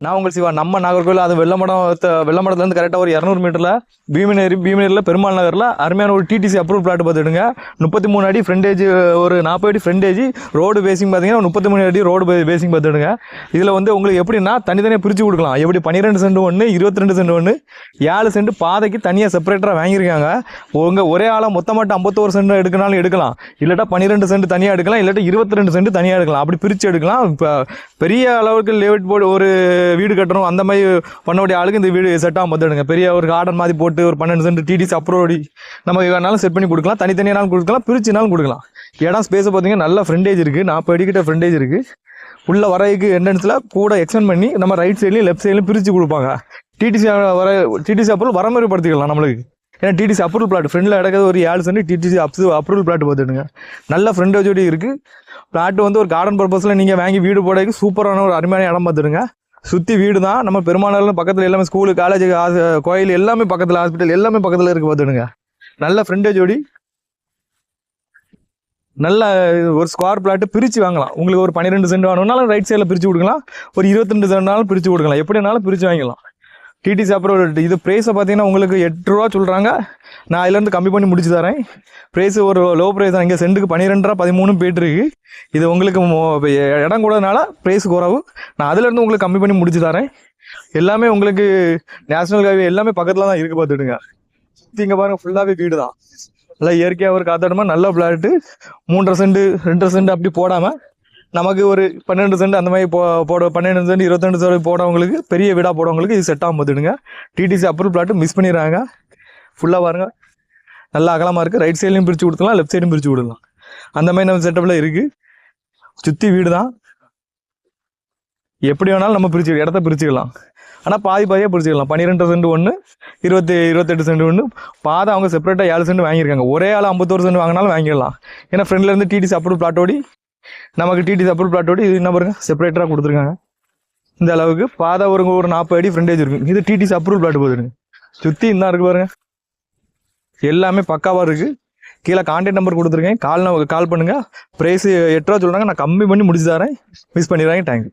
நான் உங்கள் சிவா. நம்ம நாகர்கோவில் அது வெள்ளமடத்துலேருந்து கரெக்டாக ஒரு 200 மீட்டரில் பீமினேரியில் பெருமாள் நகரில் அருமையான ஒரு டிடிசி அப்ரூவல் பிளாட் பார்த்துடுங்க. 33 அடி ஃப்ரண்டேஜ், ஒரு 40 அடி ஃப்ரண்டேஜ், ரோடு பேசிங் பார்த்தீங்கன்னா 33 அடி ரோடு பேசிங் பார்த்துடுங்க. இதில் வந்து உங்களுக்கு எப்படின்னா தனித்தனியாக பிரித்து கொடுக்கலாம். எப்படி 12 சென்ட் ஒன்று, 22 சென்ட் ஒன்று, 7 சென்ட் பாதைக்கு தனியாக செப்பரேட்டராக வாங்கியிருக்காங்க. உங்கள் ஒரே ஆளாக மொத்தமாட்ட 51 சென்ட் எடுக்கனாலும் எடுக்கலாம், இல்லாட்டா 12 சென்ட் தனியாக எடுக்கலாம், இல்லாட்டா 22 சென்ட் தனியாக எடுக்கலாம். அப்படி பிரித்து எடுக்கலாம். இப்போ பெரிய அளவுக்கு லேஅவுட் போர்டு ஒரு வீடு கட்டணும் அந்த மாதிரி பண்ணக்கூடிய ஆளுக்கு இந்த வீடு செட் ஆகும் பார்த்துடுங்க. பெரிய ஒரு கார்டன் மாதிரி போட்டு ஒரு 12 சென்ட் டிடிசி அப்ரூவ் நம்ம வேணாலும் செட் பண்ணி கொடுக்கலாம். தனித்தனியானாலும் கொடுக்கலாம், பிரிச்சுனாலும் கொடுக்கலாம். இடம் ஸ்பேஸை பார்த்தீங்கன்னா நல்ல ஃப்ரண்டேஜ் இருக்குது, 40 அடிக்கிட்ட ஃப்ரண்டேஜ் இருக்குது. உள்ள வரைக்கு என்ட்ரன்ஸில் கூட எக்ஸ்டெண்ட் பண்ணி நம்ம ரைட் சைட்லையும் லெஃப்ட் சைட்லையும் பிரித்து கொடுப்பாங்க. டிடிசி அப்ரூவல் வரமுறைப்படுத்திக்கலாம் நம்மளுக்கு. ஏன்னா டிடிசி அப்ரூவல் பிளாட் ஃப்ரெண்டில் இடக்கிறது ஒரு 7 சென்ட் டிடிசி அப்ரூவல் பிளாட் பார்த்துடுங்க. நல்ல ஃப்ரண்டேஜோடு இருக்குது. பிளாட் வந்து ஒரு கார்டன் பர்பஸில் நீங்கள் வாங்கி வீடு போடக்கு சூப்பரான ஒரு அருமையான இடம் பார்த்துடுங்க. சுற்றி வீடு தான். நம்ம பெருமாள் பக்கத்தில் எல்லாமே ஸ்கூலு, காலேஜ், கோயில் எல்லாமே பக்கத்தில், ஹாஸ்பிட்டல் எல்லாமே பக்கத்தில் இருக்குது பார்த்துடுங்க. நல்ல ஃப்ரண்டேஜோடி நல்ல ஒரு ஸ்கொயர் பிளாட்டு பிரித்து வாங்கலாம். உங்களுக்கு ஒரு 12 சென்ட் வேணும்னாலும் ரைட் சைடில் பிரித்து கொடுக்கலாம், ஒரு 22 சென்ட்னாலும் பிரித்து கொடுக்கலாம், எப்படினாலும் பிரித்து வாங்கிக்கலாம். டிடிசி அப்புறம் இது ப்ரைஸை பார்த்தீங்கன்னா உங்களுக்கு 8 ரூபா சொல்கிறாங்க. நான் இதுலேருந்து கம்மி பண்ணி முடிச்சு தரேன். ப்ரைஸ் ஒரு லோ ப்ரைஸ் தான். இங்கே சென்ட்டுக்கு 12 ரூபா 13 போயிட்டுருக்கு. இது உங்களுக்கு இடம் கூடனால ப்ரைஸ் குறவு. நான் அதுலேருந்து உங்களுக்கு கம்மி பண்ணி முடிச்சு தரேன். எல்லாமே உங்களுக்கு நேஷனல் ஹைவே எல்லாமே பக்கத்தில் தான் இருக்குது பார்த்துடுங்க. இங்கே பாருங்கள் ஃபுல்லாகவே வீடு தான். நல்லா இயற்கையாக ஒரு காத்தாட்டமாக நல்ல பிளாட்டு. 3.5 சென்ட் 2 சென்ட் அப்படி போடாமல் நமக்கு ஒரு 12 சென்ட் அந்த மாதிரி போட 12 சென்ட் 22 சென்ட் போடவங்களுக்கு, பெரிய வீடாக போடவங்களுக்கு இது செட் ஆகும் பார்த்துடுங்க. டிடிசி அப்ரூவல் பிளாட்டு மிஸ் பண்ணிடுறாங்க. ஃபுல்லாக பாருங்கள் நல்லா அகலமாக இருக்குது. ரைட் சைட்லையும் பிரித்து கொடுத்துக்கலாம், லெஃப்ட் சைடும் பிரித்து கொடுக்கலாம். அந்த மாதிரி நம்ம செட்டப்பில் இருக்குது. சுற்றி வீடு தான். எப்படி வேணாலும் நம்ம இடத்த பிரிச்சுக்கலாம். ஆனால் பாதியாக பிரிச்சுக்கலாம். 12 சென்ட் ஒன்று, 28 சென்ட் ஒன்று. பாதை அவங்க செப்பரேட்டாக 7 சென்ட் வாங்கியிருக்காங்க. ஒரே ஆள் 51 சென்ட் வாங்கினாலும் வாங்கிடலாம். ஏன்னா ஃப்ரெண்ட்லேருந்து டிடிசி அப்ரூவல் பிளாட்டோடி நமக்கு டிடிசி அப்ரூவல் பிளாட்டோடி இது என்ன பாருங்க செப்பரேட்டராக கொடுத்துருக்காங்க. இந்த அளவுக்கு பாதை ஒரு 40 அடி ஃப்ரண்டேஜ் இருக்கும். இது டிடிசி அப்ரூவல் பிளாட் போதுங்க. சுற்றி இன்னும் இருக்குது பாருங்க, எல்லாமே பக்காவாக இருக்குது. கீழே கான்டாக்ட் நம்பர் கொடுத்துருக்கேன், கால் பண்ணுங்கள். ப்ரைஸ் 8 ரூபா சொல்கிறாங்க, நான் கம்மி பண்ணி முடிச்சு தரேன். மிஸ் பண்ணிடுறாங்க. தேங்க்யூ.